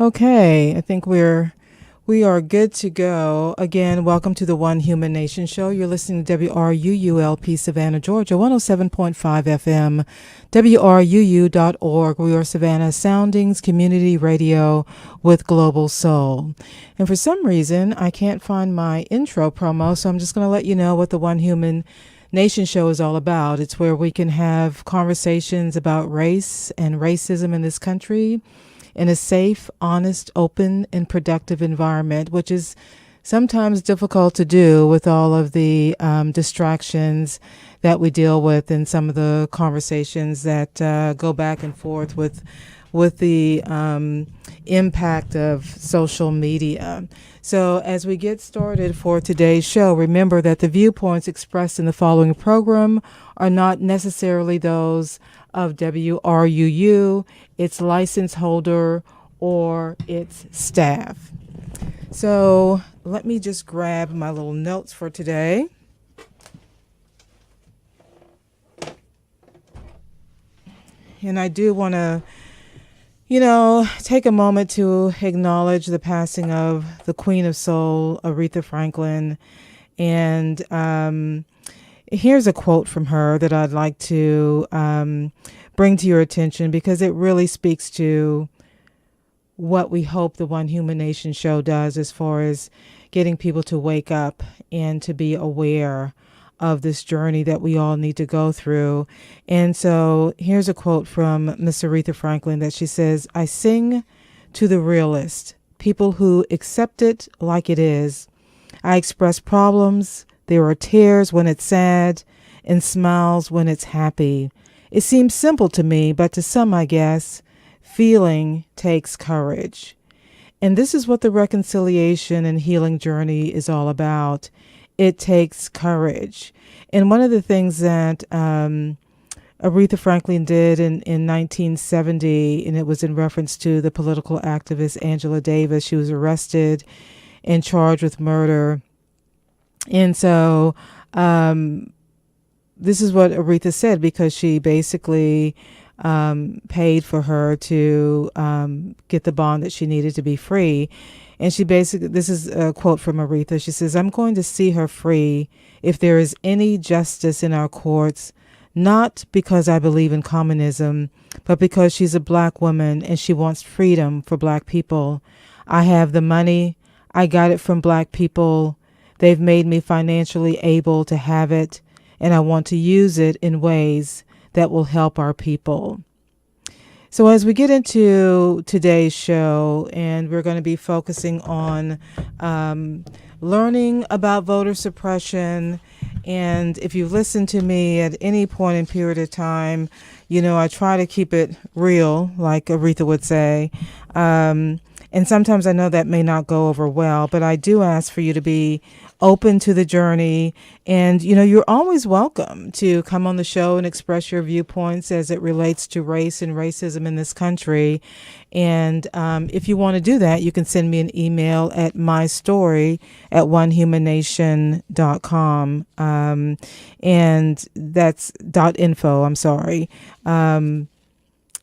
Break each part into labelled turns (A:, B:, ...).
A: Okay, I think we are good to go. Again, welcome to the One Human Nation show. You're listening to WRUULP Savannah, Georgia, 107.5 FM, WRUU.org. We are Savannah Soundings Community Radio with Global Soul. And for some reason, I can't find my intro promo, so I'm just going to let you know what the One Human Nation show is all about. It's where we can have conversations about race and racism in this country in a safe, honest, open, and productive environment, which is sometimes difficult to do with all of the distractions that we deal with in some of the conversations that go back and forth with the impact of social media. So as we get started for today's show, remember that the viewpoints expressed in the following program are not necessarily those of WRUU, its license holder, or its staff. So let me just grab my little notes for today. And I do want to, take a moment to acknowledge the passing of the Queen of Soul, Aretha Franklin. And here's a quote from her that I'd like to bring to your attention because it really speaks to what we hope the One Human Nation show does as far as getting people to wake up and to be aware of this journey that we all need to go through. And so here's a quote from Miss Aretha Franklin that she says, "I sing to the realist, people who accept it like it is. I express problems. There are tears when it's sad and smiles when it's happy. It seems simple to me, but to some, I guess, feeling takes courage." And this is what the reconciliation and healing journey is all about. It takes courage. And one of the things that Aretha Franklin did in 1970, and it was in reference to the political activist Angela Davis. She was arrested and charged with murder. And so this is what Aretha said, because she basically paid for her to get the bond that she needed to be free. And she basically, this is a quote from Aretha. She says, "I'm going to see her free if there is any justice in our courts, not because I believe in communism, but because she's a black woman and she wants freedom for black people. I have the money. I got it from black people. They've made me financially able to have it, and I want to use it in ways that will help our people." So as we get into today's show, and we're going to be focusing on learning about voter suppression. And if you've listened to me at any point in period of time, I try to keep it real, like Aretha would say. And sometimes I know that may not go over well, but I do ask for you to be open to the journey. And, you're always welcome to come on the show and express your viewpoints as it relates to race and racism in this country. And if you want to do that, you can send me an email at mystory@onehumannation.com. And that's .info, I'm sorry.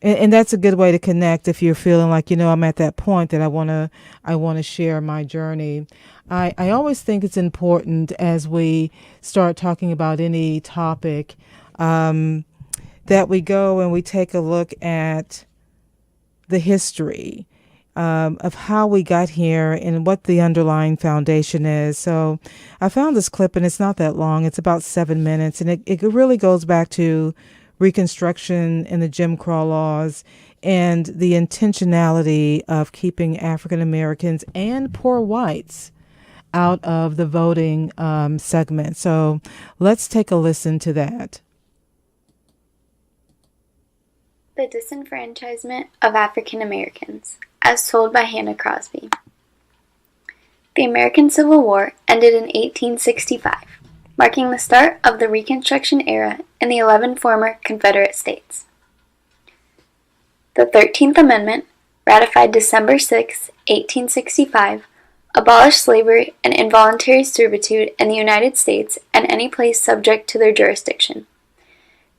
A: And that's a good way to connect if you're feeling like, I'm at that point that I want to share my journey. I always think it's important as we start talking about any topic that we go and we take a look at the history of how we got here and what the underlying foundation is. So I found this clip, and it's not that long. It's about 7 minutes, and it really goes back to Reconstruction and the Jim Crow laws and the intentionality of keeping African Americans and poor whites out of the voting segment. So let's take a listen to that.
B: The Disenfranchisement of African Americans, as told by Hannah Crosby. The American Civil War ended in 1865. Marking the start of the Reconstruction era in the 11 former Confederate states. The 13th Amendment, ratified December 6, 1865, abolished slavery and involuntary servitude in the United States and any place subject to their jurisdiction.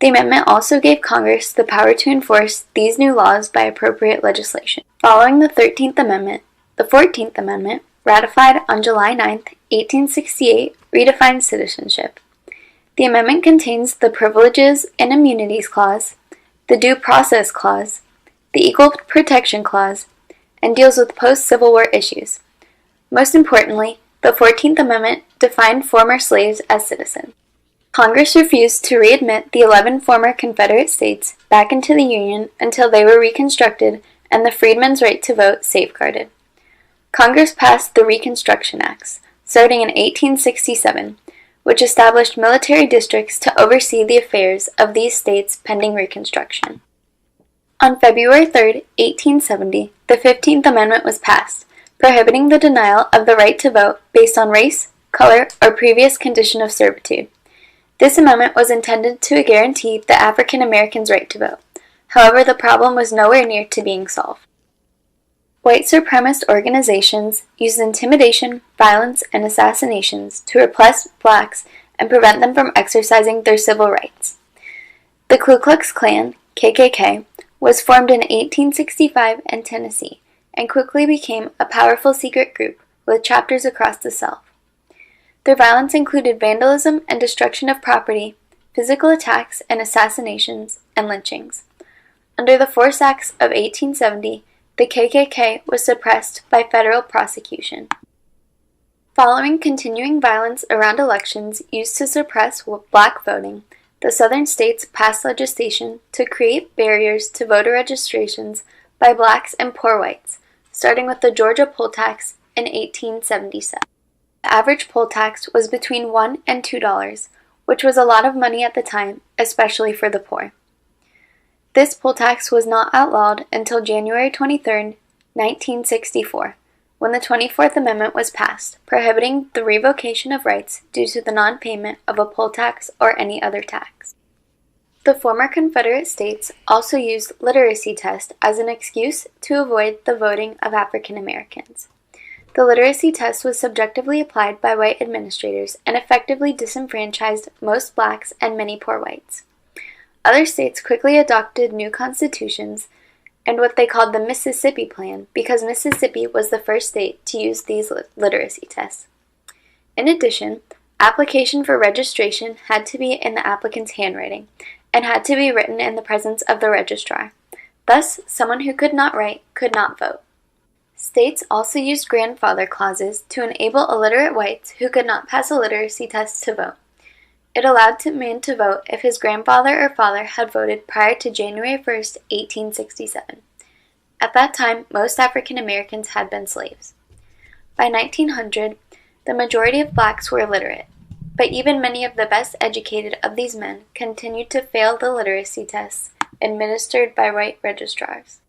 B: The amendment also gave Congress the power to enforce these new laws by appropriate legislation. Following the 13th Amendment, the 14th Amendment, ratified on July 9, 1868, redefined citizenship. The amendment contains the Privileges and Immunities Clause, the Due Process Clause, the Equal Protection Clause, and deals with post-Civil War issues. Most importantly, the 14th Amendment defined former slaves as citizens. Congress refused to readmit the 11 former Confederate states back into the Union until they were reconstructed and the freedmen's right to vote safeguarded. Congress passed the Reconstruction Acts, starting in 1867, which established military districts to oversee the affairs of these states pending Reconstruction. On February 3, 1870, the 15th Amendment was passed, prohibiting the denial of the right to vote based on race, color, or previous condition of servitude. This amendment was intended to guarantee the African Americans' right to vote. However, the problem was nowhere near to being solved. White supremacist organizations used intimidation, violence, and assassinations to repress blacks and prevent them from exercising their civil rights. The Ku Klux Klan, KKK, was formed in 1865 in Tennessee and quickly became a powerful secret group with chapters across the South. Their violence included vandalism and destruction of property, physical attacks and assassinations, and lynchings. Under the Force Acts of 1870, the KKK was suppressed by federal prosecution. Following continuing violence around elections used to suppress black voting, the Southern states passed legislation to create barriers to voter registrations by blacks and poor whites, starting with the Georgia poll tax in 1877. The average poll tax was between $1 and $2, which was a lot of money at the time, especially for the poor. This poll tax was not outlawed until January 23, 1964, when the 24th Amendment was passed, prohibiting the revocation of rights due to the non-payment of a poll tax or any other tax. The former Confederate states also used literacy tests as an excuse to avoid the voting of African Americans. The literacy test was subjectively applied by white administrators and effectively disenfranchised most blacks and many poor whites. Other states quickly adopted new constitutions and what they called the Mississippi Plan because Mississippi was the first state to use these literacy tests. In addition, application for registration had to be in the applicant's handwriting and had to be written in the presence of the registrar. Thus, someone who could not write could not vote. States also used grandfather clauses to enable illiterate whites who could not pass a literacy test to vote. It allowed a man to vote if his grandfather or father had voted prior to January 1, 1867. At that time, most African Americans had been slaves. By 1900, the majority of blacks were illiterate, but even many of the best educated of these men continued to fail the literacy tests administered by white registrars.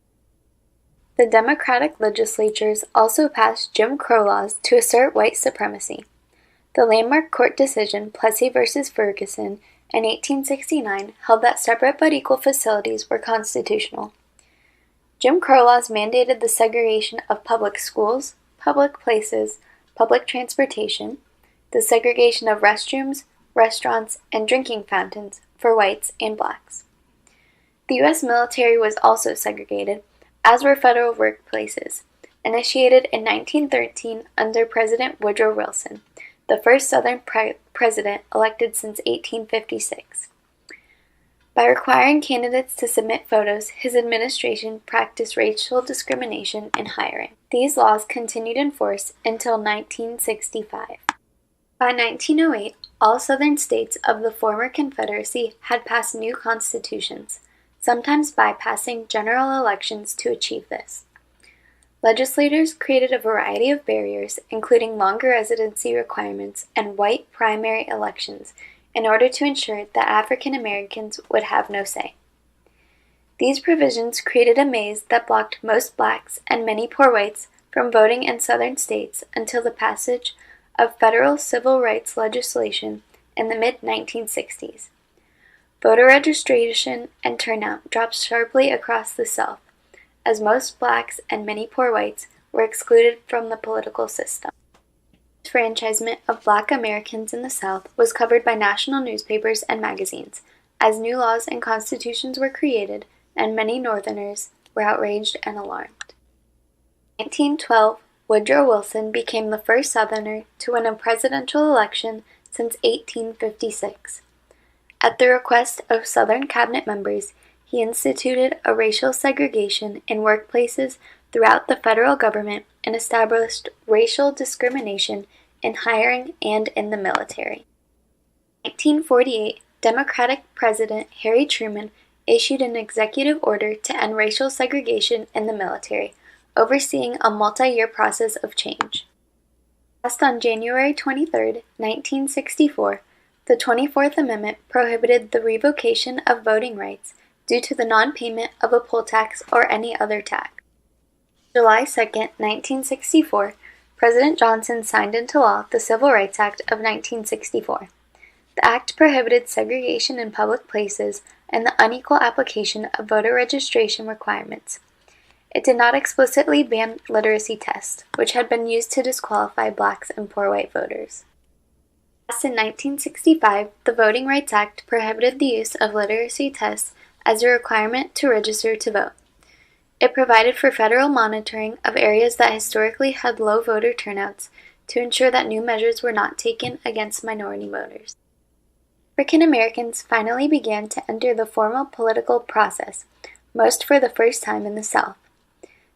B: The Democratic legislatures also passed Jim Crow laws to assert white supremacy. The landmark court decision Plessy v. Ferguson in 1869 held that separate but equal facilities were constitutional. Jim Crow laws mandated the segregation of public schools, public places, public transportation, the segregation of restrooms, restaurants, and drinking fountains for whites and blacks. The U.S. military was also segregated, as were federal workplaces, initiated in 1913 under President Woodrow Wilson, the first Southern president elected since 1856. By requiring candidates to submit photos, his administration practiced racial discrimination in hiring. These laws continued in force until 1965. By 1908, all Southern states of the former Confederacy had passed new constitutions, sometimes bypassing general elections to achieve this. Legislators created a variety of barriers, including longer residency requirements and white primary elections, in order to ensure that African Americans would have no say. These provisions created a maze that blocked most blacks and many poor whites from voting in Southern states until the passage of federal civil rights legislation in the mid-1960s. Voter registration and turnout dropped sharply across the South, as most blacks and many poor whites were excluded from the political system. Disfranchisement of black Americans in the South was covered by national newspapers and magazines, as new laws and constitutions were created, and many Northerners were outraged and alarmed. In 1912, Woodrow Wilson became the first Southerner to win a presidential election since 1856. At the request of Southern cabinet members, he instituted a racial segregation in workplaces throughout the federal government and established racial discrimination in hiring and in the military. In 1948, Democratic President Harry Truman issued an executive order to end racial segregation in the military, overseeing a multi-year process of change. Passed on January 23, 1964, the 24th Amendment prohibited the revocation of voting rights due to the non-payment of a poll tax or any other tax. July 2, 1964, President Johnson signed into law the Civil Rights Act of 1964. The act prohibited segregation in public places and the unequal application of voter registration requirements. It did not explicitly ban literacy tests, which had been used to disqualify blacks and poor white voters. Passed in 1965, the Voting Rights Act prohibited the use of literacy tests as a requirement to register to vote. It provided for federal monitoring of areas that historically had low voter turnouts to ensure that new measures were not taken against minority voters. African Americans finally began to enter the formal political process, most for the first time in the South.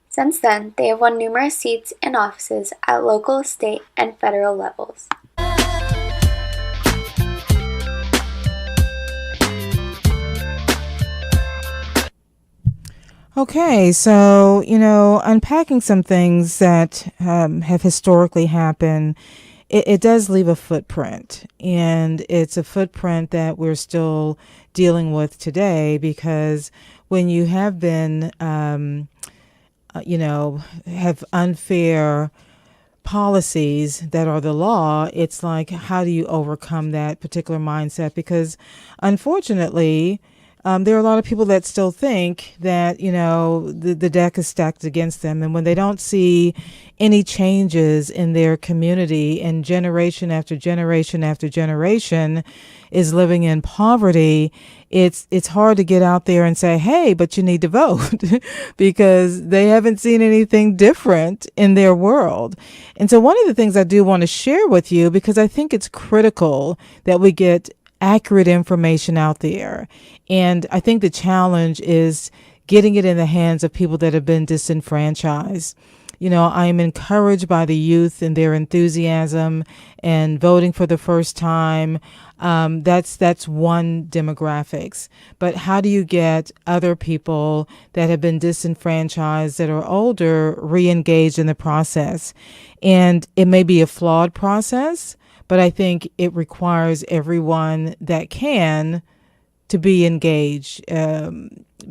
B: Since then, they have won numerous seats and offices at local, state, and federal levels.
A: Okay, so, unpacking some things that have historically happened, it does leave a footprint. And it's a footprint that we're still dealing with today, because when you have been, have unfair policies that are the law, it's like, how do you overcome that particular mindset? Because unfortunately, there are a lot of people that still think that, the deck is stacked against them. And when they don't see any changes in their community, and generation after generation after generation is living in poverty, it's hard to get out there and say, hey, but you need to vote because they haven't seen anything different in their world. And so one of the things I do want to share with you, because I think it's critical that we get accurate information out there. And I think the challenge is getting it in the hands of people that have been disenfranchised. I am encouraged by the youth and their enthusiasm and voting for the first time. That's one demographics. But how do you get other people that have been disenfranchised, that are older, re-engaged in the process? And it may be a flawed process, but I think it requires everyone that can to be engaged,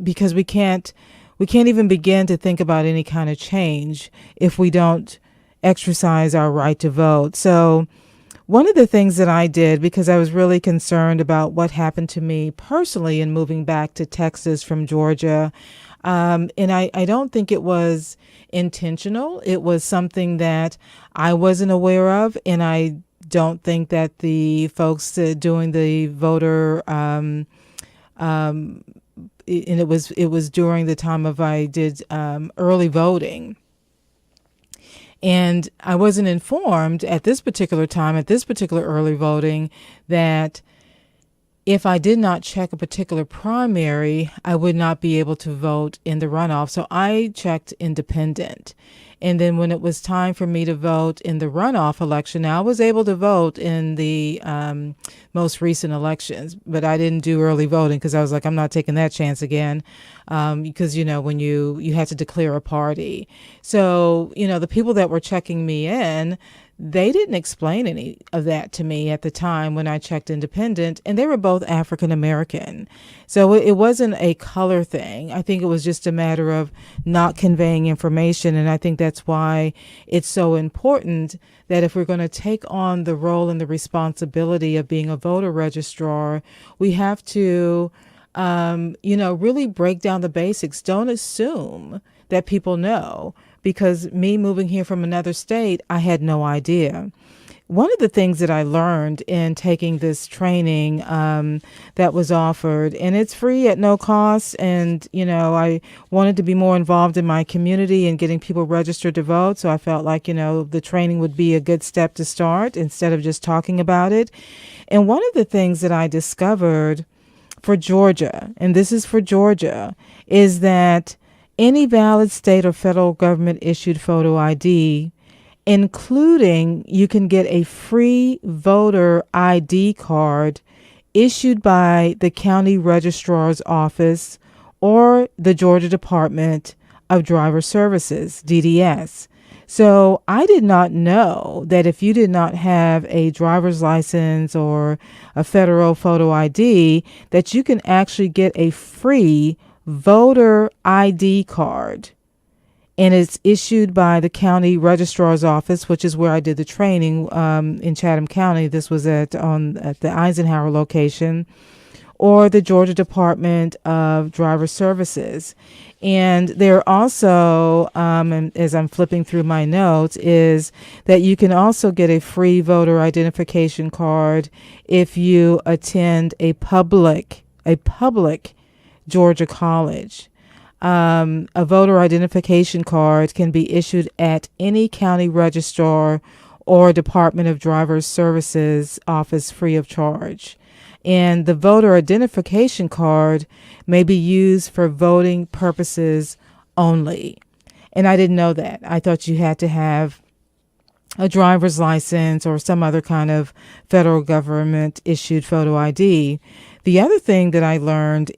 A: because we can't even begin to think about any kind of change if we don't exercise our right to vote. So one of the things that I did, because I was really concerned about what happened to me personally in moving back to Texas from Georgia, and I don't think it was intentional. It was something that I wasn't aware of, and I don't think that the folks doing the voter, and it was during the time of I did early voting. And I wasn't informed at this particular time, at this particular early voting, that if I did not check a particular primary, I would not be able to vote in the runoff. So I checked independent. And then when it was time for me to vote in the runoff election, now I was able to vote in the most recent elections, but I didn't do early voting because I was like, I'm not taking that chance again. Because, when you had to declare a party. So, the people that were checking me in, they didn't explain any of that to me at the time when I checked independent, and they were both African American. So it wasn't a color thing. I think it was just a matter of not conveying information. And I think that's why it's so important that if we're going to take on the role and the responsibility of being a voter registrar, we have to, really break down the basics. Don't assume that people know. Because me moving here from another state, I had no idea. one of the things that I learned in taking this training that was offered, and it's free at no cost, and I wanted to be more involved in my community and getting people registered to vote, so I felt like the training would be a good step to start instead of just talking about it. And one of the things that I discovered for Georgia, and this is for Georgia, is that any valid state or federal government issued photo ID, including you can get a free voter ID card issued by the county registrar's office or the Georgia Department of Driver Services, DDS. So I did not know that if you did not have a driver's license or a federal photo ID, that you can actually get a free voter ID card. And it's issued by the county registrar's office, which is where I did the training in Chatham County. This was at the Eisenhower location, or the Georgia Department of Driver Services. And there also, and as I'm flipping through my notes, is that you can also get a free voter identification card if you attend a public Georgia college. A voter identification card can be issued at any county registrar or Department of Driver Services office free of charge. And the voter identification card may be used for voting purposes only. And I didn't know that. I thought you had to have a driver's license or some other kind of federal government issued photo ID. The other thing that I learned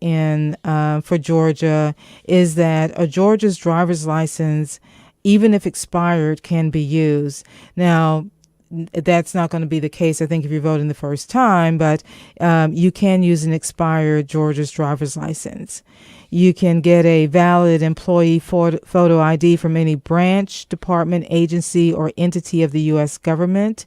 A: for Georgia is that a Georgia's driver's license, even if expired, can be used. Now, that's not going to be the case, I think, if you're voting the first time, but you can use an expired Georgia's driver's license. You can get a valid employee photo ID from any branch, department, agency, or entity of the U.S. government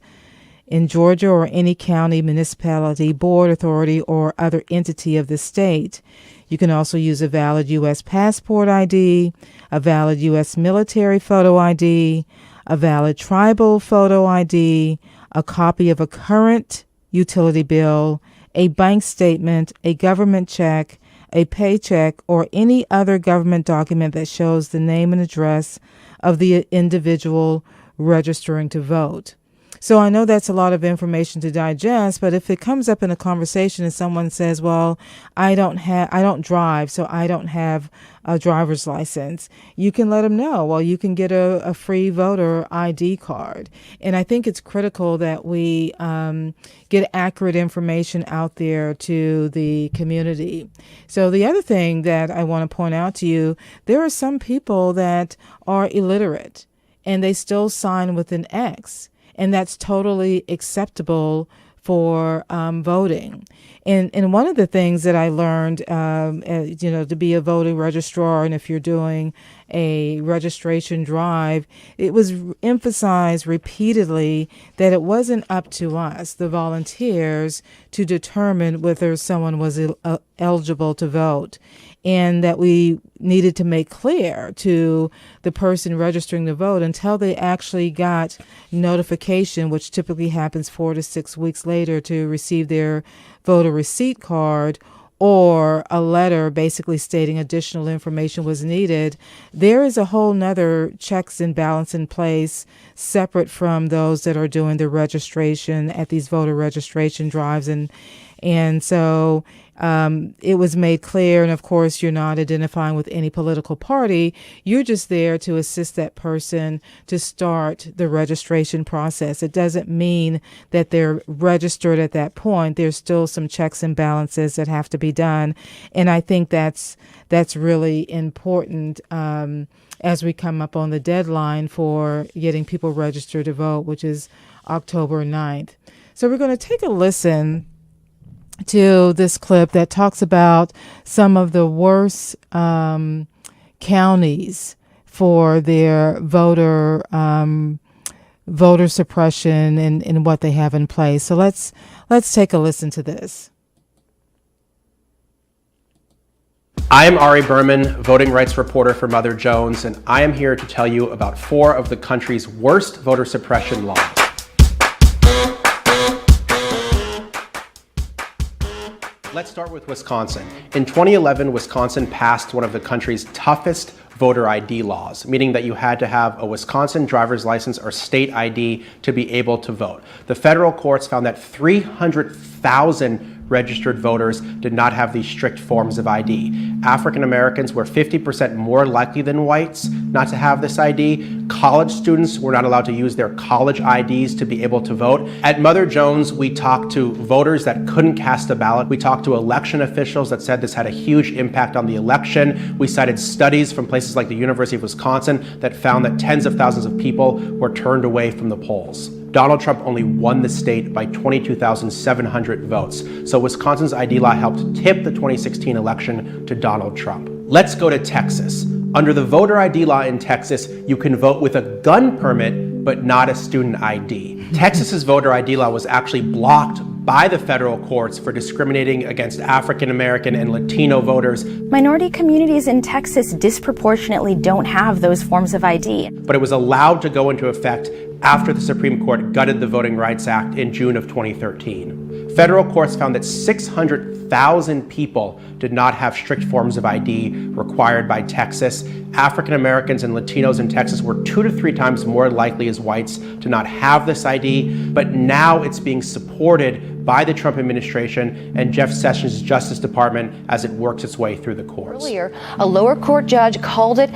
A: in Georgia, or any county, municipality, board, authority, or other entity of the state. You can also use a valid U.S. passport ID, a valid U.S. military photo ID, a valid tribal photo ID, a copy of a current utility bill, a bank statement, a government check, a paycheck, or any other government document that shows the name and address of the individual registering to vote. So I know that's a lot of information to digest, but if it comes up in a conversation and someone says, well, I don't drive, so I don't have a driver's license, you can let them know, well, you can get a free voter ID card. And I think it's critical that we get accurate information out there to the community. So the other thing that I want to point out to you, there are some people that are illiterate and they still sign with an X. And that's totally acceptable for voting. And one of the things that I learned, to be a voting registrar, and if you're doing a registration drive, it was emphasized repeatedly that it wasn't up to us, the volunteers, to determine whether someone was eligible to vote. And that we needed to make clear to the person registering to vote until they actually got notification, which typically happens 4 to 6 weeks later, to receive their voter receipt card or a letter basically stating additional information was needed. There is a whole nother checks and balance in place separate from those that are doing the registration at these voter registration drives. And so it was made clear, and of course you're not identifying with any political party, you're just there to assist that person to start the registration process. It doesn't mean that they're registered at that point. There's still some checks and balances that have to be done, and I think that's really important as we come up on the deadline for getting people registered to vote, which is October 9th. So we're going to take a listen to this clip that talks about some of the worst counties for their voter suppression and what they have in place. So let's take a listen to this.
C: I'm Ari Berman, voting rights reporter for Mother Jones, and I am here to tell you about 4 of the country's worst voter suppression laws. Let's start with Wisconsin. In 2011, Wisconsin passed one of the country's toughest voter ID laws, meaning that you had to have a Wisconsin driver's license or state ID to be able to vote. The federal courts found that 300,000 registered voters did not have these strict forms of ID. African Americans were 50% more likely than whites not to have this ID. College students were not allowed to use their college IDs to be able to vote. At Mother Jones, we talked to voters that couldn't cast a ballot. We talked to election officials that said this had a huge impact on the election. We cited studies from places like the University of Wisconsin that found that tens of thousands of people were turned away from the polls. Donald Trump only won the state by 22,700 votes. So Wisconsin's ID law helped tip the 2016 election to Donald Trump. Let's go to Texas. Under the voter ID law in Texas, you can vote with a gun permit, but not a student ID. Texas's voter ID law was actually blocked by the federal courts for discriminating against African American and Latino voters.
D: Minority communities in Texas disproportionately don't have those forms of ID.
C: But it was allowed to go into effect after the Supreme Court gutted the Voting Rights Act in June of 2013. Federal courts found that 600,000 people did not have strict forms of ID required by Texas. African Americans and Latinos in Texas were 2 to 3 times more likely as whites to not have this ID, but now it's being supported by the Trump administration and Jeff Sessions' Justice Department as it works its way through the courts.
E: Earlier, a lower court judge called it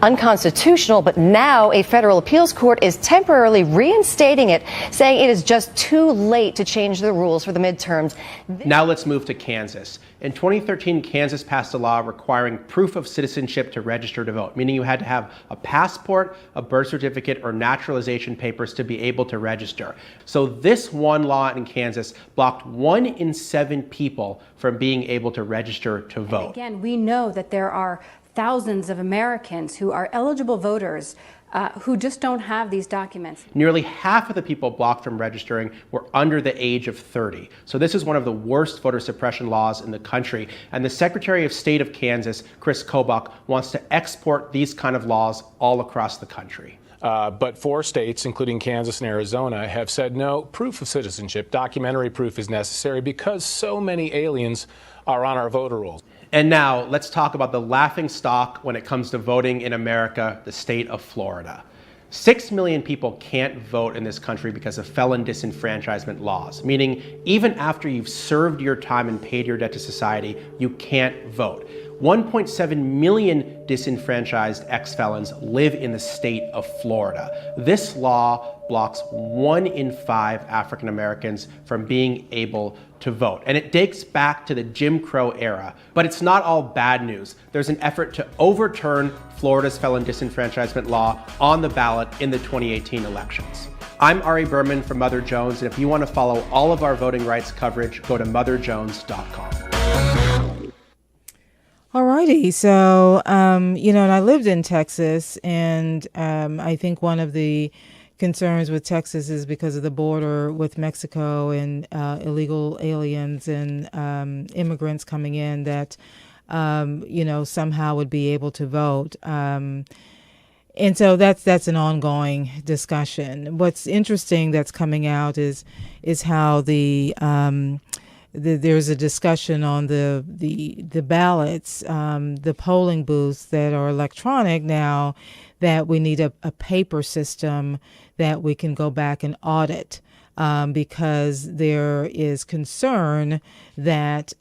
E: unconstitutional, but now a federal appeals court is temporarily reinstating it, saying it is just too late to change the rules for the midterms.
C: Now let's move to Kansas. In 2013, Kansas passed a law requiring proof of citizenship to register to vote, meaning you had to have a passport, a birth certificate, or naturalization papers to be able to register. So this one law in Kansas blocked 1 in 7 people from being able to register to vote.
F: And again, we know that there are thousands of Americans who are eligible voters who just don't have these documents.
C: Nearly half of the people blocked from registering were under the age of 30. So this is one of the worst voter suppression laws in the country. And the Secretary of State of Kansas, Chris Kobach, wants to export these kind of laws all across the country.
G: But 4 states, including Kansas and Arizona, have said no, proof of citizenship, documentary proof is necessary because so many aliens are on our voter rolls.
C: And now let's talk about the laughingstock when it comes to voting in America, the state of Florida. 6 million people can't vote in this country because of felon disenfranchisement laws, meaning even after you've served your time and paid your debt to society, you can't vote. 1.7 million disenfranchised ex-felons live in the state of Florida. This law blocks 1 in 5 African Americans from being able to vote. And it dates back to the Jim Crow era. But it's not all bad news. There's an effort to overturn Florida's felon disenfranchisement law on the ballot in the 2018 elections. I'm Ari Berman from Mother Jones, and if you want to follow all of our voting rights coverage, go to motherjones.com.
A: Alrighty, so, and I lived in Texas, and I think one of the concerns with Texas is because of the border with Mexico and illegal aliens and immigrants coming in that, somehow would be able to vote. And so that's an ongoing discussion. What's interesting that's coming out is how there's a discussion on the ballots, the polling booths that are electronic now, that we need a paper system that we can go back and audit, because there is concern that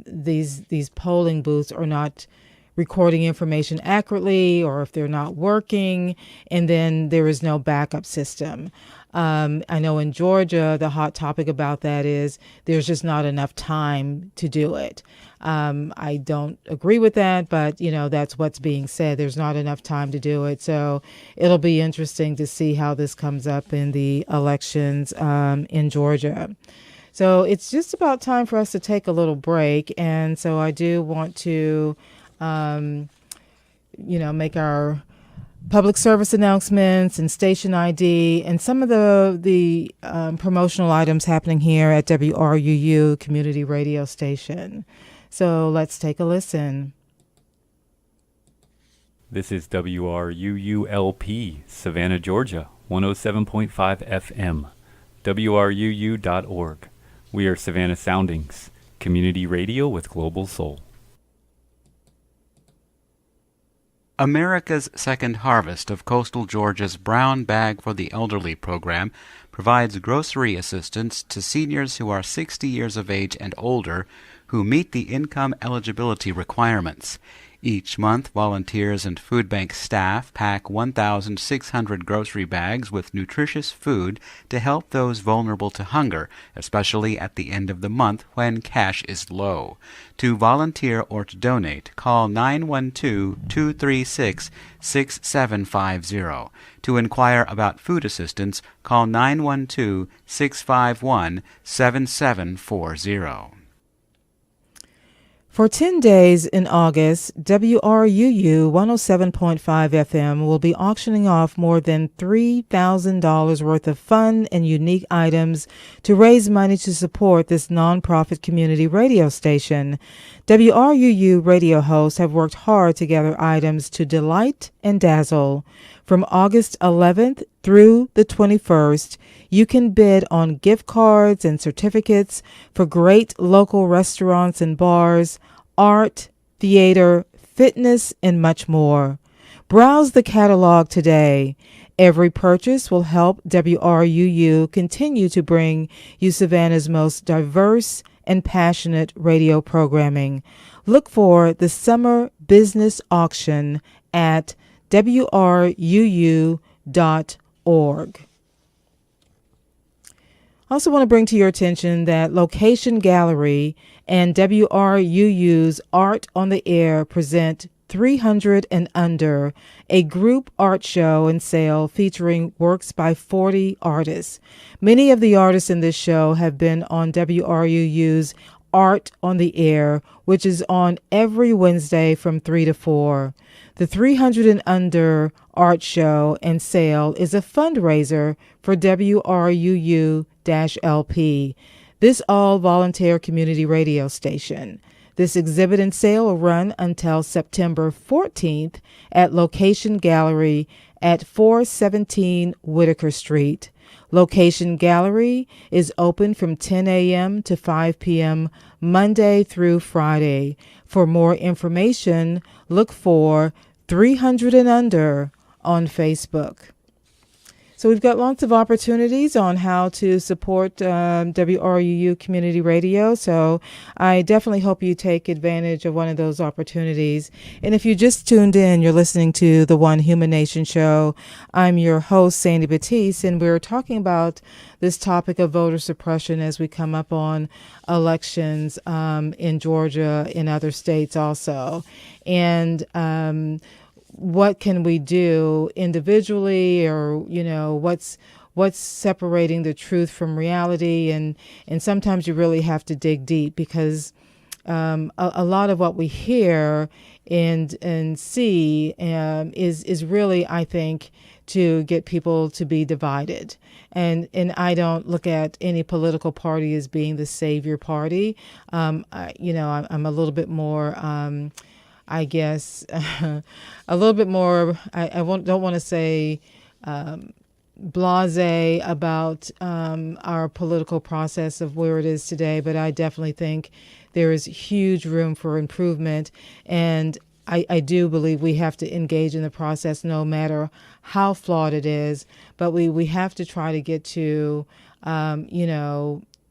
A: these polling booths are not recording information accurately, or if they're not working, and then there is no backup system. I know in Georgia, the hot topic about that is there's just not enough time to do it. I don't agree with that, but, that's what's being said. There's not enough time to do it. So it'll be interesting to see how this comes up in the elections in Georgia. So it's just about time for us to take a little break. And so I do want to, make our public service announcements and station ID and some of the promotional items happening here at WRUU Community Radio Station. So let's take a listen.
H: This is WRUU-LP, Savannah, Georgia, 107.5 FM, WRUU.org. We are Savannah Soundings. Community radio with global soul.
I: America's Second Harvest of Coastal Georgia's Brown Bag for the Elderly program provides grocery assistance to seniors who are 60 years of age and older who meet the income eligibility requirements. Each month, volunteers and food bank staff pack 1,600 grocery bags with nutritious food to help those vulnerable to hunger, especially at the end of the month when cash is low. To volunteer or to donate, call 912-236-6750. To inquire about food assistance, call 912-651-7740.
A: For 10 days in August, WRUU 107.5 FM will be auctioning off more than $3,000 worth of fun and unique items to raise money to support this nonprofit community radio station. WRUU radio hosts have worked hard to gather items to delight and dazzle. From August 11th through the 21st, you can bid on gift cards and certificates for great local restaurants and bars, art, theater, fitness, and much more. Browse the catalog today. Every purchase will help WRUU continue to bring you Savannah's most diverse and passionate radio programming. Look for the Summer Business Auction at WRUU.org. I also want to bring to your attention that Location Gallery and WRUU's Art on the Air present 300 and Under, a group art show and sale featuring works by 40 artists. Many of the artists in this show have been on WRUU's Art on the Air, which is on every Wednesday from 3 to 4. The 300 and Under art show and sale is a fundraiser for WRUU-LP, this all-volunteer community radio station. This exhibit and sale will run until September 14th at Location Gallery at 417 Whitaker Street. Location Gallery is open from 10 a.m. to 5 p.m. Monday through Friday. For more information, look for 300 and Under on Facebook. So we've got lots of opportunities on how to support WRUU Community Radio. So I definitely hope you take advantage of one of those opportunities. And if you just tuned in, you're listening to the One Human Nation Show. I'm your host, Sandy Batiste, and we're talking about this topic of voter suppression as we come up on elections in Georgia, in other states also. And what can we do individually, or what's separating the truth from reality, and sometimes you really have to dig deep, because a lot of what we hear and see is really, I think, to get people to be divided. And I don't look at any political party as being the savior party. I'm a little bit more I guess a little bit more, don't want to say blasé about our political process of where it is today, but I definitely think there is huge room for improvement. And I do believe we have to engage in the process no matter how flawed it is, but we have to try to get to,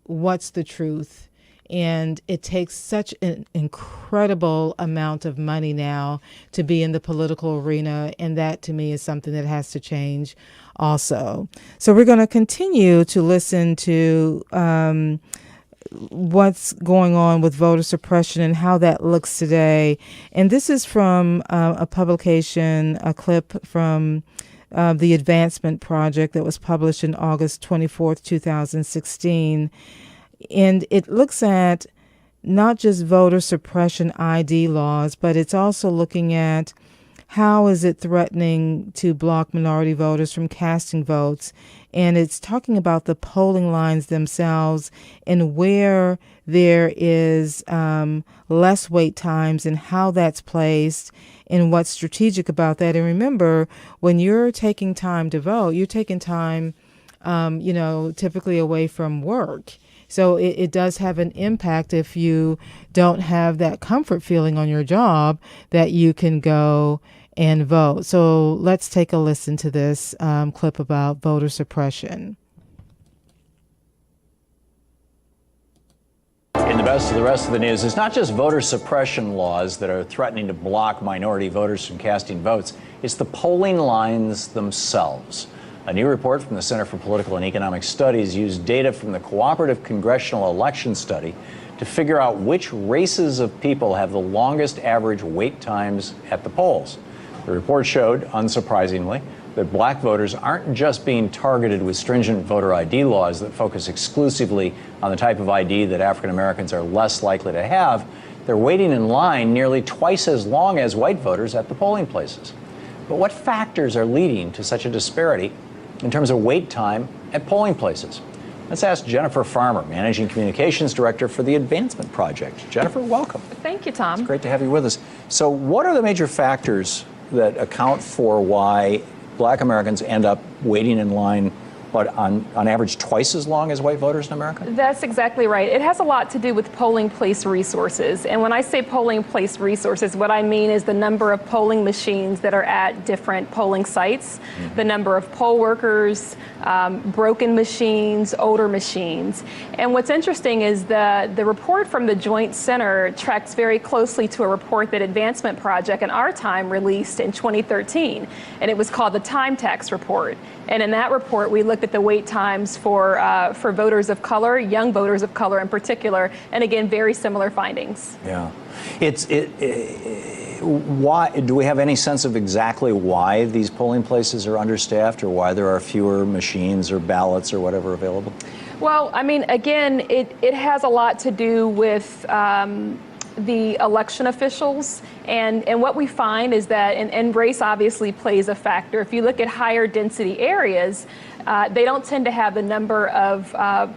A: what's the truth. And it takes such an incredible amount of money now to be in the political arena. And that, to me, is something that has to change also. So we're going to continue to listen to what's going on with voter suppression and how that looks today. And this is from a publication, a clip from the Advancement Project that was published in August 24th, 2016. And it looks at not just voter suppression ID laws, but it's also looking at how is it threatening to block minority voters from casting votes. And it's talking about the polling lines themselves and where there is less wait times and how that's placed and what's strategic about that. And remember, when you're taking time to vote, you're taking time, typically away from work. So it does have an impact if you don't have that comfort feeling on your job that you can go and vote. So let's take a listen to this clip about voter suppression.
J: In the rest of the news, it's not just voter suppression laws that are threatening to block minority voters from casting votes. It's the polling lines themselves. A new report from the Center for Political and Economic Studies used data from the Cooperative Congressional Election Study to figure out which races of people have the longest average wait times at the polls. The report showed, unsurprisingly, that black voters aren't just being targeted with stringent voter ID laws that focus exclusively on the type of ID that African Americans are less likely to have. They're waiting in line nearly twice as long as white voters at the polling places. But what factors are leading to such a disparity in terms of wait time at polling places? Let's ask Jennifer Farmer, Managing Communications Director for the Advancement Project. Jennifer, welcome.
K: Thank you, Tom.
J: It's great to have you with us. So what are the major factors that account for why black Americans end up waiting in line, on average twice as long as white voters in America?
K: That's exactly right. It has a lot to do with polling place resources. And when I say polling place resources, what I mean is the number of polling machines that are at different polling sites, the number of poll workers, broken machines, older machines. And what's interesting is the report from the Joint Center tracks very closely to a report that Advancement Project in our time released in 2013. And it was called the Time Tax Report. And in that report, we looked at the wait times for voters of color, young voters of color in particular, and again, very similar findings.
J: Yeah. Why do we have any sense of exactly why these polling places are understaffed, or why there are fewer machines or ballots or whatever available?
K: Well, I mean, again, it has a lot to do with the election officials. And what we find is that, and race obviously plays a factor. If you look at higher density areas, they don't tend to have the number of,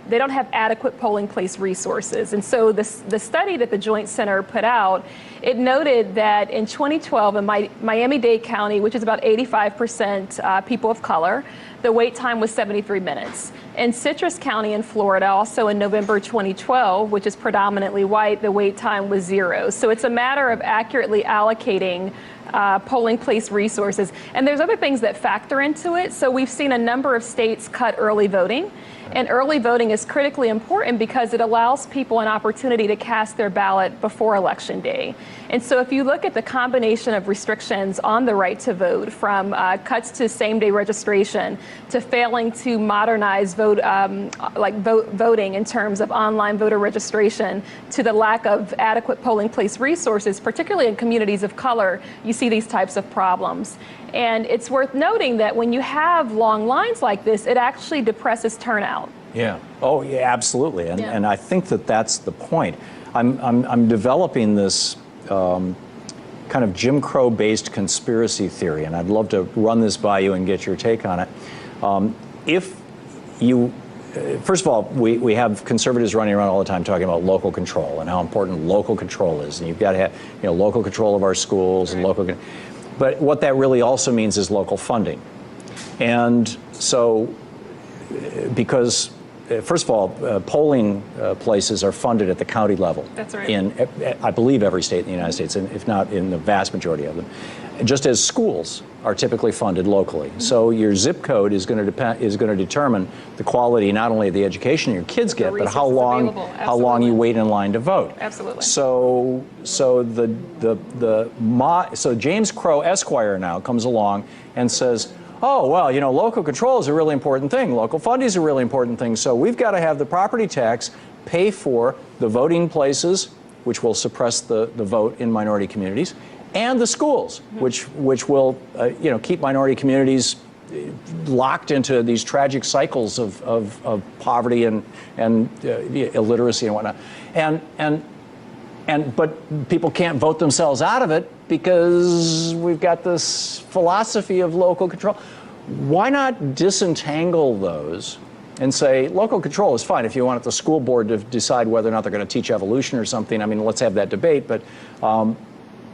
K: they don't have adequate polling place resources. And so the study that the Joint Center put out, it noted that in 2012 in Miami-Dade County, which is about 85% people of color, the wait time was 73 minutes. In Citrus County in Florida, also in November 2012, which is predominantly white, the wait time was 0. So it's a matter of accurately allocating polling place resources. And there's other things that factor into it. So we've seen a number of states cut early voting. And early voting is critically important because it allows people an opportunity to cast their ballot before Election Day. And so if you look at the combination of restrictions on the right to vote, from cuts to same-day registration, to failing to modernize voting in terms of online voter registration, to the lack of adequate polling place resources, particularly in communities of color, you see these types of problems. And it's worth noting that when you have long lines like this, it actually depresses turnout.
J: Yeah. Oh, yeah, absolutely. And I think that that's the point. I'm developing this kind of Jim Crow-based conspiracy theory, and I'd love to run this by you and get your take on it. First of all, we have conservatives running around all the time talking about local control and how important local control is, and you've got to have local control of our schools and local. But what that really also means is local funding. And so, because, first of all, polling places are funded at the county level.
K: That's right.
J: In, I believe, every state in the United States, and if not in the vast majority of them. Just as schools are typically funded locally. Mm-hmm. So your zip code is going to determine the quality not only of the education your kids get, but how long you wait in line to vote.
K: Absolutely.
J: So James Crow Esquire now comes along and says, oh, well, local control is a really important thing. Local funding is a really important thing. So we've got to have the property tax pay for the voting places, which will suppress the vote in minority communities, and the schools, mm-hmm. which will keep minority communities locked into these tragic cycles of poverty and illiteracy and whatnot. But people can't vote themselves out of it because we've got this philosophy of local control. Why not disentangle those and say local control is fine if you want the school board to decide whether or not they're going to teach evolution or something? I mean, let's have that debate, but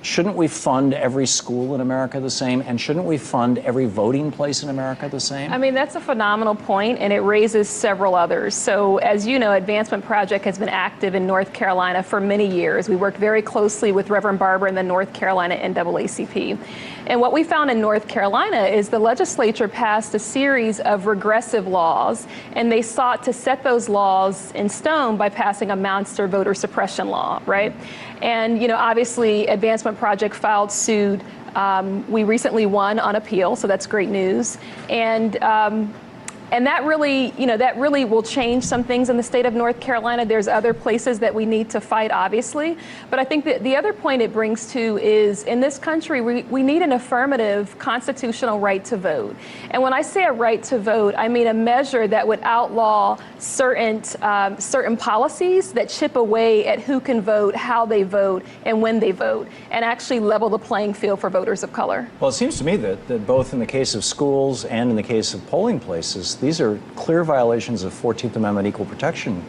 J: shouldn't we fund every school in America the same? And shouldn't we fund every voting place in America the same?
K: I mean, that's a phenomenal point, and it raises several others. So, as you know, Advancement Project has been active in North Carolina for many years. We work very closely with Reverend Barber and the North Carolina NAACP. And what we found in North Carolina is the legislature passed a series of regressive laws, and they sought to set those laws in stone by passing a monster voter suppression law, right? And, you know, obviously, Advancement Project filed suit. We recently won on appeal, so that's great news. And that really, you know, that really will change some things in the state of North Carolina. There's other places that we need to fight, obviously. But I think that the other point it brings to is in this country, we need an affirmative constitutional right to vote. And when I say a right to vote, I mean a measure that would outlaw certain policies that chip away at who can vote, how they vote, and when they vote, and actually level the playing field for voters of color.
J: Well, it seems to me that both in the case of schools and in the case of polling places, these are clear violations of 14th Amendment equal protection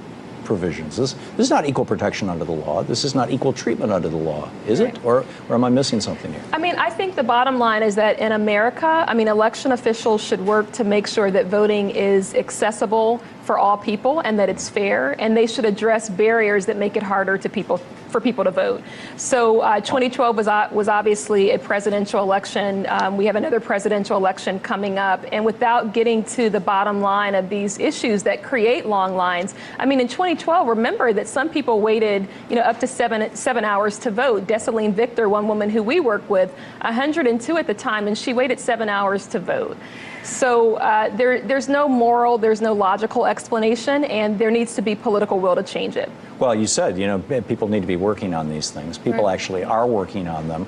J: provisions. This is not equal protection under the law. This is not equal treatment under the law, is it? Or am I missing something here?
K: I mean, I think the bottom line is that in America, I mean, election officials should work to make sure that voting is accessible for all people and that it's fair, and they should address barriers that make it harder for people to vote. So 2012 was obviously a presidential election. We have another presidential election coming up, and without getting to the bottom line of these issues that create long lines, I mean, in 2012, remember that some people waited, you know, up to seven hours to vote. Desaline Victor, one woman who we work with, 102 at the time, and she waited 7 hours to vote. So there's no moral, there's no logical explanation, and there needs to be political will to change it.
J: Well, you said, you know, people need to be working on these things. People actually are working on them.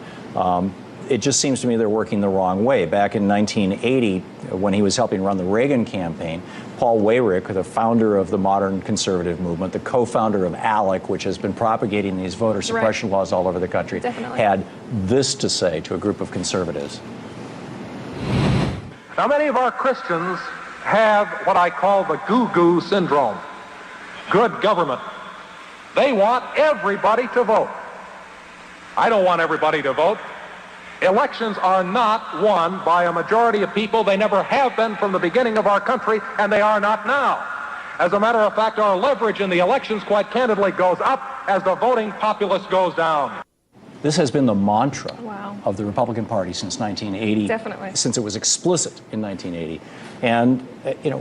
J: It just seems to me they're working the wrong way. Back in 1980, when he was helping run the Reagan campaign, Paul Weyrich, the founder of the modern conservative movement, the co-founder of ALEC, which has been propagating these voter suppression laws all over the country, had this to say to a group of conservatives.
L: Now, many of our Christians have what I call the goo-goo syndrome. Good government. They want everybody to vote. I don't want everybody to vote. Elections are not won by a majority of people. They never have been from the beginning of our country, and they are not now. As a matter of fact, our leverage in the elections, quite candidly, goes up as the voting populace goes down.
J: This has been the mantra of the Republican Party since 1980.
K: Definitely.
J: Since it was explicit in 1980. And, you know,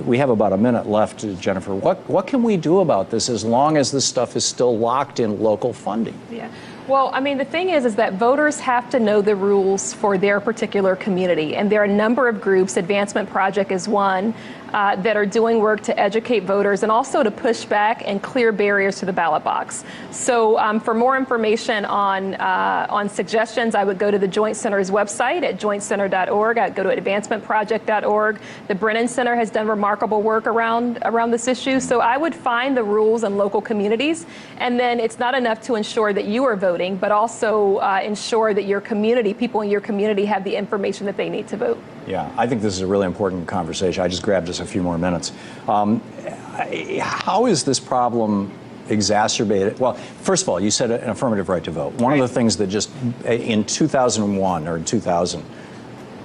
J: we have about a minute left, Jennifer. What can we do about this as long as this stuff is still locked in local funding?
K: Yeah. Well, I mean, the thing is that voters have to know the rules for their particular community. And there are a number of groups, Advancement Project is one, that are doing work to educate voters and also to push back and clear barriers to the ballot box. So for more information on suggestions, I would go to the Joint Center's website at jointcenter.org. I'd go to advancementproject.org. The Brennan Center has done remarkable work around this issue. So I would find the rules in local communities. And then it's not enough to ensure that you are voting, but also ensure that your community, people in your community, have the information that they need to vote.
J: Yeah, I think this is a really important conversation. I just grabbed us a few more minutes. How is this problem exacerbated? Well, first of all, you said an affirmative right to vote. One of the things that just in 2001 or 2000,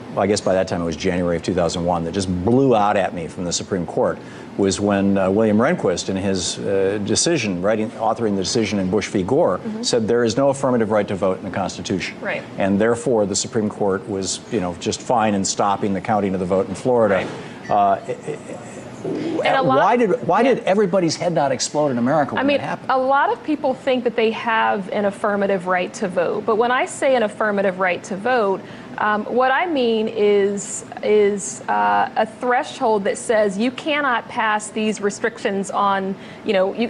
J: well, I guess by that time it was January of 2001, that just blew out at me from the Supreme Court was when William Rehnquist, in his decision, authoring the decision in Bush v. Gore, said there is no affirmative right to vote in the Constitution.
K: Right.
J: And therefore, the Supreme Court was, you know, just fine in stopping the counting of the vote in Florida. Why did everybody's head not explode in America when that happened?
K: A lot of people think that they have an affirmative right to vote. But when I say an affirmative right to vote, what I mean is a threshold that says you cannot pass these restrictions on,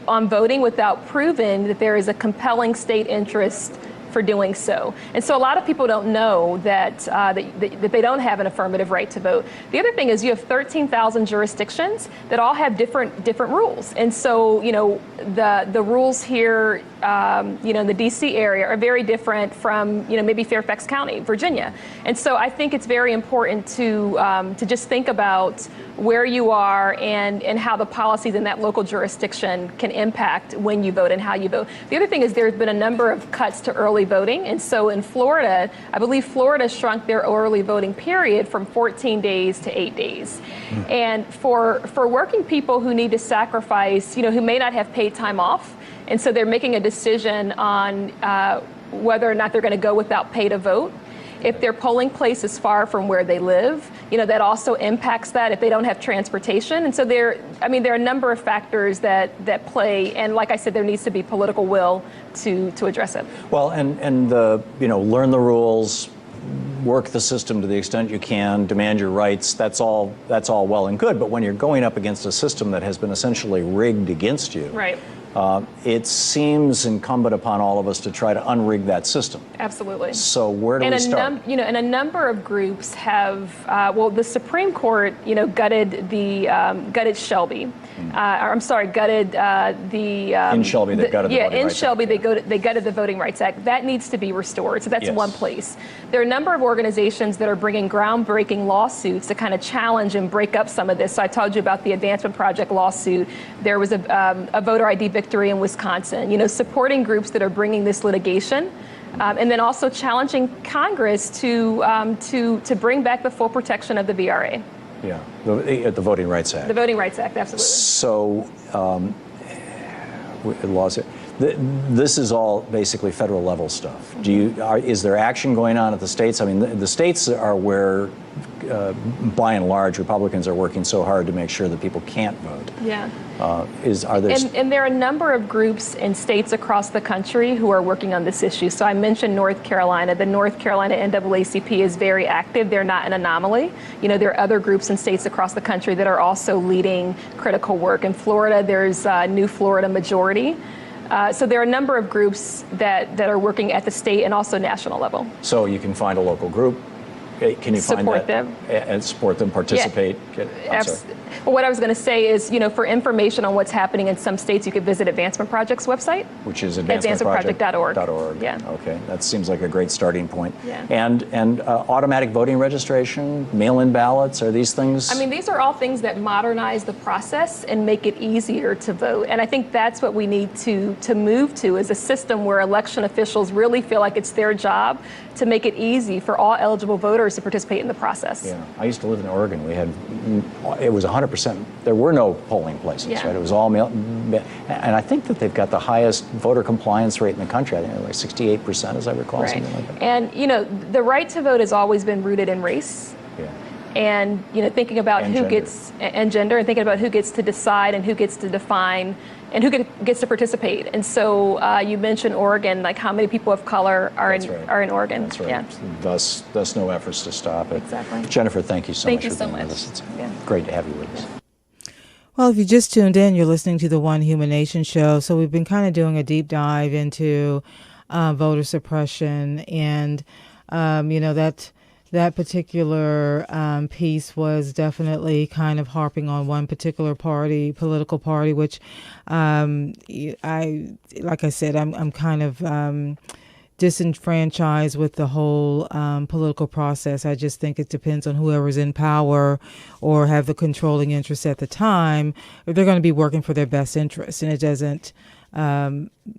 K: on voting without proving that there is a compelling state interest for doing so. And so a lot of people don't know that they don't have an affirmative right to vote. The other thing is you have 13,000 jurisdictions that all have different rules. And so, the rules here in the D.C. area are very different from, maybe Fairfax County, Virginia. And so I think it's very important to just think about where you are and how the policies in that local jurisdiction can impact when you vote and how you vote. The other thing is there's been a number of cuts to early voting. And so in Florida, I believe Florida shrunk their early voting period from 14 days to 8 days. And for working people who need to sacrifice, who may not have paid time off, and so they're making a decision on whether or not they're going to go without pay to vote. If their polling place is far from where they live, that also impacts that if they don't have transportation. And so there are a number of factors that play. And like I said, there needs to be political will to address it.
J: Well, and learn the rules, work the system to the extent you can, demand your rights. That's all well and good. But when you're going up against a system that has been essentially rigged against you,
K: right.
J: It seems incumbent upon all of us to try to unrig that system.
K: Absolutely.
J: So where do we start?
K: And a number of groups have, the Supreme Court, gutted Shelby. Gutted the...
J: in Shelby, they gutted the Voting Rights Act.
K: In Shelby, they gutted the Voting Rights Act. That needs to be restored. So that's one place. There are a number of organizations that are bringing groundbreaking lawsuits to kind of challenge and break up some of this. So I told you about the Advancement Project lawsuit. There was a voter ID victory in Wisconsin. Supporting groups that are bringing this litigation. And then also challenging Congress to bring back the full protection of the VRA.
J: Yeah, the Voting Rights Act.
K: The Voting Rights Act, absolutely.
J: So, laws. This is all basically federal level stuff. Is there action going on at the states? I mean, the states are where, by and large, Republicans are working so hard to make sure that people can't vote.
K: Yeah.
J: And
K: there are a number of groups in states across the country who are working on this issue. So I mentioned North Carolina. The North Carolina NAACP is very active. They're not an anomaly. There are other groups in states across the country that are also leading critical work. In Florida, there's New Florida Majority. So there are a number of groups that are working at the state and also national level.
J: So you can find a local group. Can you
K: support them
J: and support them, participate?
K: Yeah. Well, what I was going to say is, for information on what's happening in some states, you could visit Advancement Project's website,
J: which is
K: advancementproject.org.
J: Yeah. Okay, that seems like a great starting point.
K: Yeah.
J: And automatic voting registration, mail-in ballots, are these things?
K: I mean, these are all things that modernize the process and make it easier to vote. And I think that's what we need to move to, is a system where election officials really feel like it's their job to make it easy for all eligible voters to participate in the process.
J: Yeah, I used to live in Oregon. It was 100%. There were no polling places, right? It was all mail. And I think that they've got the highest voter compliance rate in the country. I think like 68%, as I recall,
K: right.
J: Something like that.
K: And the right to vote has always been rooted in race.
J: Yeah.
K: And thinking about
J: and
K: who
J: gender.
K: gets and gender, and thinking about who gets to decide and who gets to define and who gets to participate. And so you mentioned Oregon, like how many people of color are in Oregon.
J: That's right.
K: Yeah.
J: Thus no efforts to stop it.
K: Exactly.
J: Jennifer, thank you so much
K: for
J: being
K: much.
J: with us. It's great to have you with us.
A: Well, if you just tuned in, you're listening to the One Human Nation show. So we've been kind of doing a deep dive into voter suppression, and that particular piece was definitely kind of harping on one particular political party, which like I said, I'm kind of disenfranchised with the whole political process. I just think it depends on whoever's in power or have the controlling interest at the time, if they're going to be working for their best interest, and it doesn't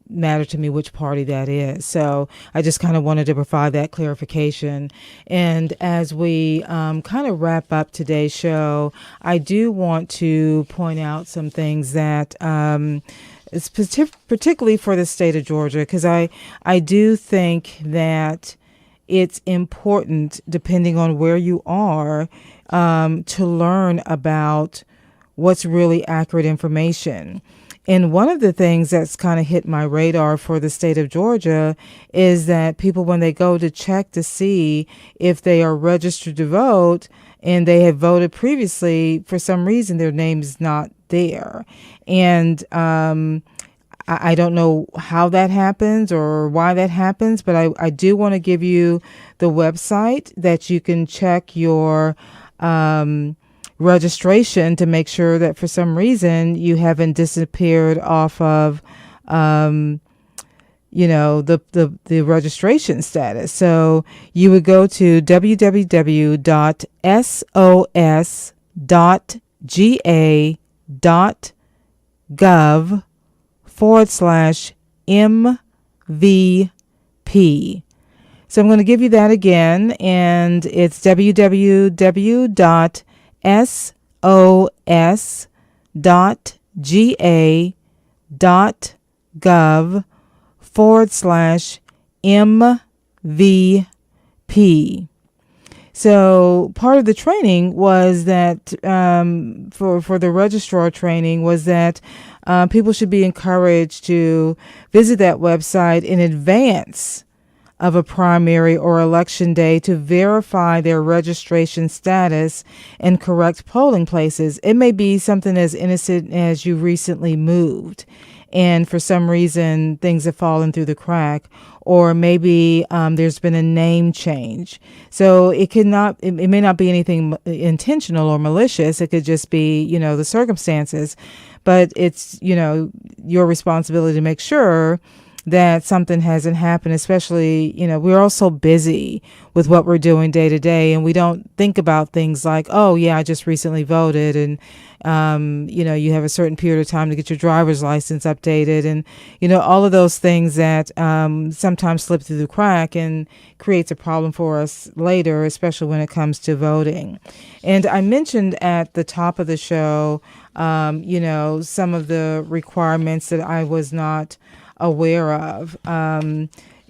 A: matter to me which party that is. So I just kind of wanted to provide that clarification. And as we kind of wrap up today's show, I do want to point out some things that it's particularly for the state of Georgia, because I do think that it's important, depending on where you are, to learn about what's really accurate information. And one of the things that's kind of hit my radar for the state of Georgia is that people, when they go to check to see if they are registered to vote and they have voted previously, for some reason their name is not there. And I don't know how that happens or why that happens, but I do want to give you the website that you can check your registration to make sure that for some reason you haven't disappeared off of the registration status. So you would go to www.sos.ga.gov/MVP. So I'm going to give you that again, and it's www.sos.ga.gov/MVP. So part of the training was that for the registrar training was that people should be encouraged to visit that website in advance of a primary or election day to verify their registration status and correct polling places. It may be something as innocent as you recently moved, and for some reason things have fallen through the crack, or maybe there's been a name change. So it may not be anything intentional or malicious. It could just be, the circumstances, but it's, your responsibility to make sure that something hasn't happened, especially, we're all so busy with what we're doing day to day, and we don't think about things like, oh yeah, I just recently voted, and you have a certain period of time to get your driver's license updated, and all of those things that sometimes slip through the crack and creates a problem for us later, especially when it comes to voting. And I mentioned at the top of the show some of the requirements that I was not aware of,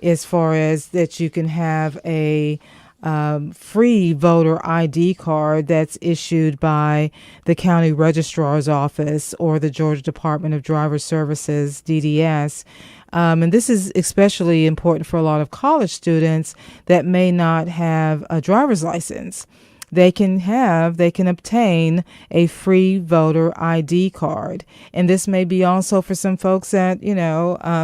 A: as far as that you can have a free voter ID card that's issued by the county registrar's office or the Georgia Department of Driver Services, DDS. And this is especially important for a lot of college students that may not have a driver's license. They can obtain a free voter ID card. And this may be also for some folks that,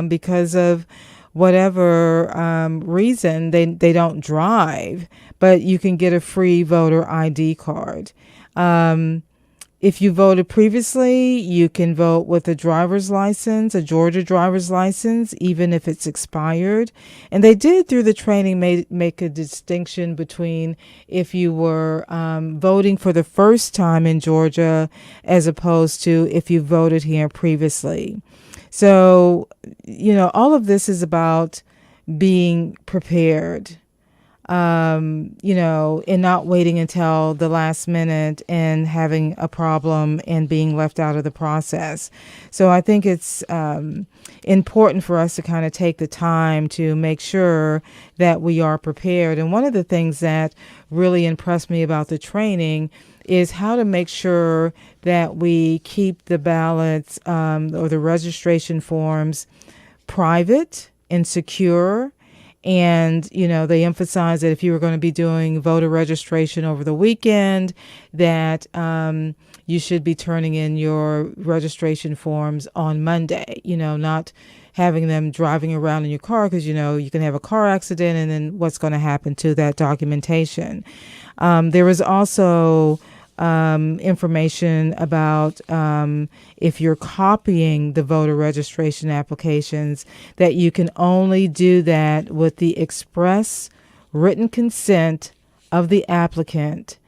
A: because of whatever reason, they don't drive, but you can get a free voter ID card. If you voted previously, you can vote with a driver's license, a Georgia driver's license, even if it's expired. And they did, through the training, make a distinction between if you were voting for the first time in Georgia as opposed to if you voted here previously. So, all of this is about being prepared. And not waiting until the last minute and having a problem and being left out of the process. So I think it's important for us to kind of take the time to make sure that we are prepared. And one of the things that really impressed me about the training is how to make sure that we keep the ballots or the registration forms private and secure. And, they emphasize that if you were going to be doing voter registration over the weekend, that you should be turning in your registration forms on Monday, not having them driving around in your car because, you can have a car accident and then what's going to happen to that documentation. There was also information about if you're copying the voter registration applications, that you can only do that with the express written consent of the applicant.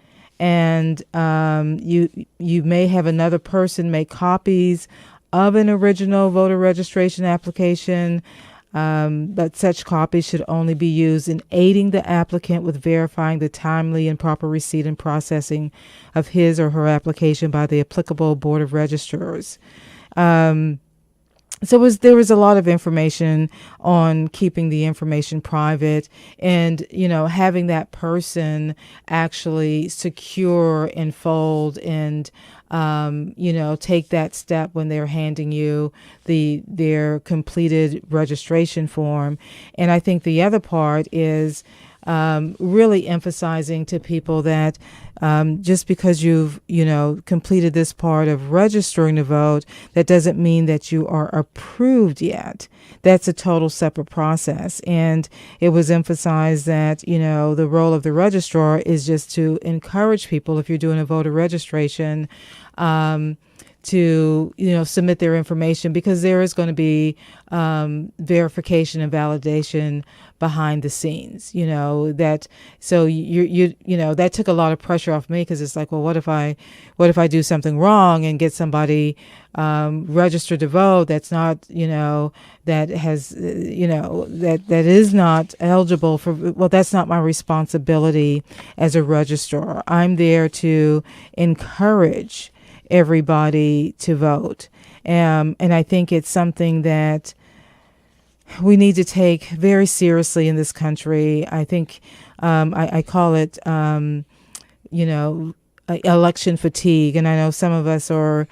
A: And you may have another person make copies of an original voter registration application, but such copies should only be used in aiding the applicant with verifying the timely and proper receipt and processing of his or her application by the applicable Board of Registrars. So there was a lot of information on keeping the information private and, having that person actually secure and fold and, take that step when they're handing you their completed registration form. And I think the other part is really emphasizing to people that just because you've, completed this part of registering to vote, that doesn't mean that you are approved yet. That's a total separate process. And it was emphasized that, the role of the registrar is just to encourage people, if you're doing a voter registration, to submit their information, because there is going to be verification and validation behind the scenes. That that took a lot of pressure off me, because it's like, well, what if I do something wrong and get somebody registered to vote that's not that has that is not eligible for, well, that's not my responsibility as a registrar. I'm there to encourage everybody to vote. And I think it's something that we need to take very seriously in this country. I think I call it, election fatigue. And I know some of us are,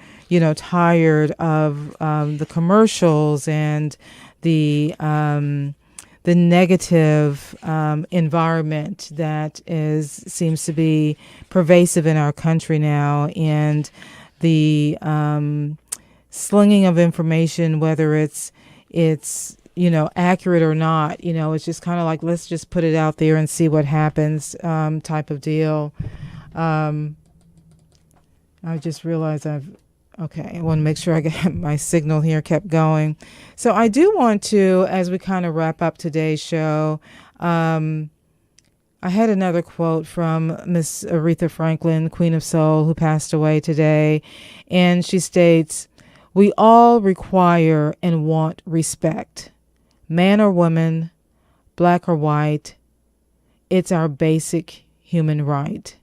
A: tired of the commercials and the negative environment that seems to be pervasive in our country now, and the slinging of information, whether it's accurate or not. It's just kind of like, let's just put it out there and see what happens, type of deal. I just realized I want to make sure I get my signal here kept going. So I do want to, as we kind of wrap up today's show, I had another quote from Miss Aretha Franklin, Queen of Soul, who passed away today. And she states, "We all require and want respect. Man or woman, black or white, it's our basic human right."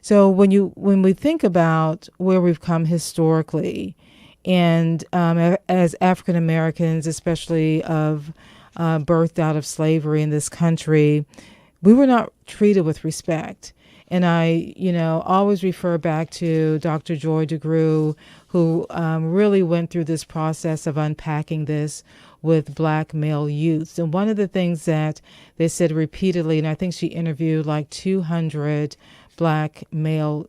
A: So when we think about where we've come historically, and as African Americans, especially birthed out of slavery in this country, we were not treated with respect. And I, always refer back to Dr. Joy DeGruy, who really went through this process of unpacking this with black male youths. And one of the things that they said repeatedly, and I think she interviewed like 200 black male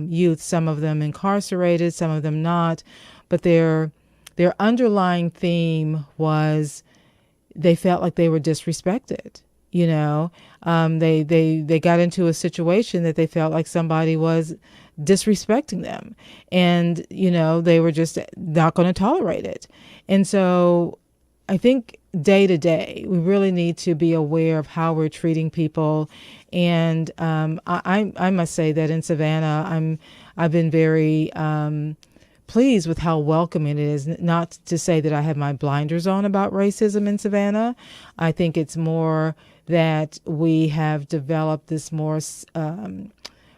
A: youth, some of them incarcerated, some of them not, but their underlying theme was they felt like they were disrespected. They got into a situation that they felt like somebody was disrespecting them, and they were just not going to tolerate it. And so I think day to day we really need to be aware of how we're treating people. And I must say that in Savannah, I've been very pleased with how welcoming it is. Not to say that I have my blinders on about racism in Savannah. I think it's more that we have developed this more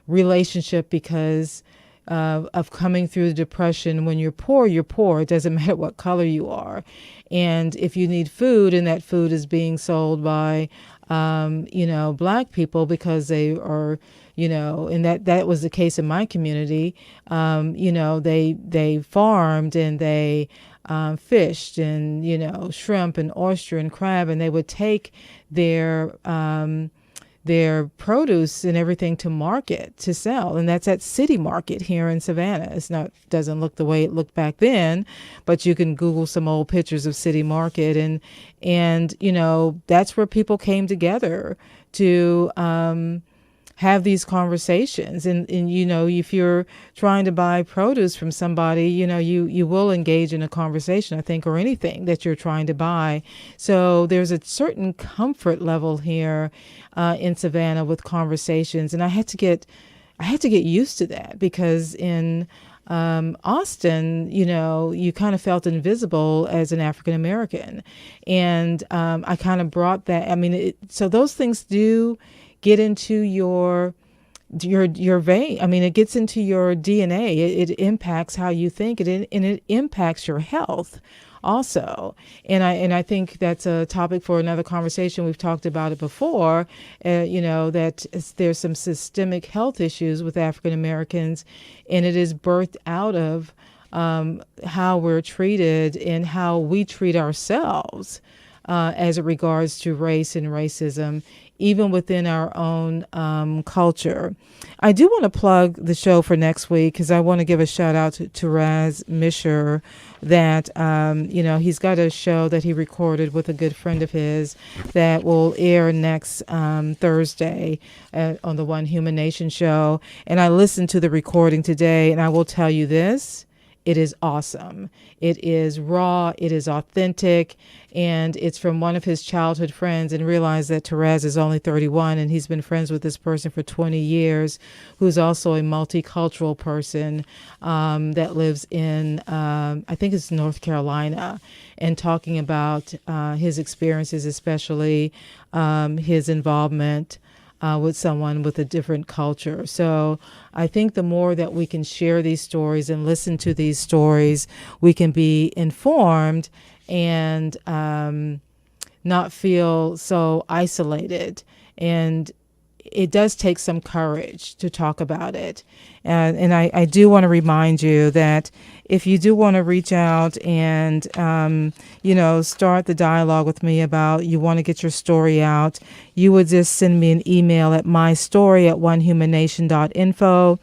A: relationship because of coming through the Depression. When you're poor, you're poor. It doesn't matter what color you are. And if you need food, and that food is being sold by, black people because they are, and that was the case in my community. They farmed and they fished and, shrimp and oyster and crab, and they would take their produce and everything to market to sell. And that's at City Market here in Savannah. Doesn't look the way it looked back then, but you can Google some old pictures of City Market, and that's where people came together to have these conversations. And if you're trying to buy produce from somebody, you will engage in a conversation, I think, or anything that you're trying to buy. So there's a certain comfort level here in Savannah with conversations. And I had to get used to that, because in Austin, you kind of felt invisible as an African American. And I kind of brought that. So those things do get into your vein. It gets into your DNA. It impacts how you think, and it impacts your health also. And I think that's a topic for another conversation. We've talked about it before, that there's some systemic health issues with African Americans, and it is birthed out of how we're treated and how we treat ourselves as it regards to race and racism, even within our own culture. I do want to plug the show for next week, because I want to give a shout out to Raz Misher, that, he's got a show that he recorded with a good friend of his that will air next Thursday on the One Human Nation show. And I listened to the recording today, and I will tell you this, it is awesome. It is raw, it is authentic, and it's from one of his childhood friends. And realize that Therese is only 31 and he's been friends with this person for 20 years, who's also a multicultural person that lives in, I think it's North Carolina, and talking about his experiences, especially his involvement with someone with a different culture. So I think the more that we can share these stories and listen to these stories, we can be informed and not feel so isolated. And it does take some courage to talk about it. And I do want to remind you that if you do want to reach out and, start the dialogue with me about you want to get your story out, you would just send me an email at mystory@onehumannation.info.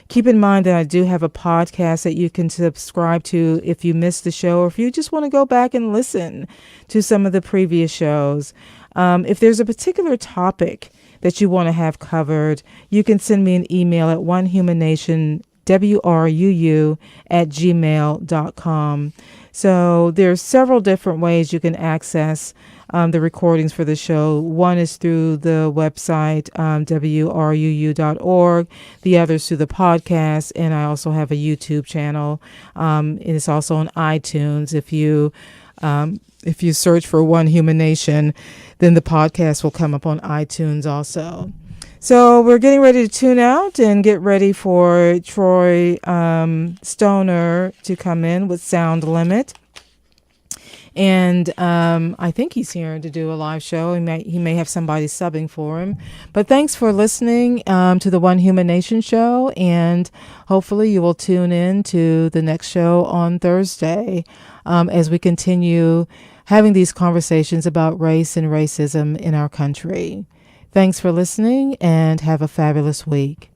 A: Keep in mind that I do have a podcast that you can subscribe to if you missed the show, or if you just want to go back and listen to some of the previous shows. If there's a particular topic that you want to have covered, you can send me an email at onehumannation@gmail.com. So there's several different ways you can access the recordings for the show. One is through the website, wruu.org. The other is through the podcast. And I also have a YouTube channel. It's also on iTunes. If you search for One Human Nation, then the podcast will come up on iTunes also. So we're getting ready to tune out and get ready for Troy Stoner to come in with Sound Limit. And I think he's here to do a live show. He may have somebody subbing for him. But thanks for listening to the One Human Nation show. And hopefully you will tune in to the next show on Thursday as we continue having these conversations about race and racism in our country. Thanks for listening and have a fabulous week.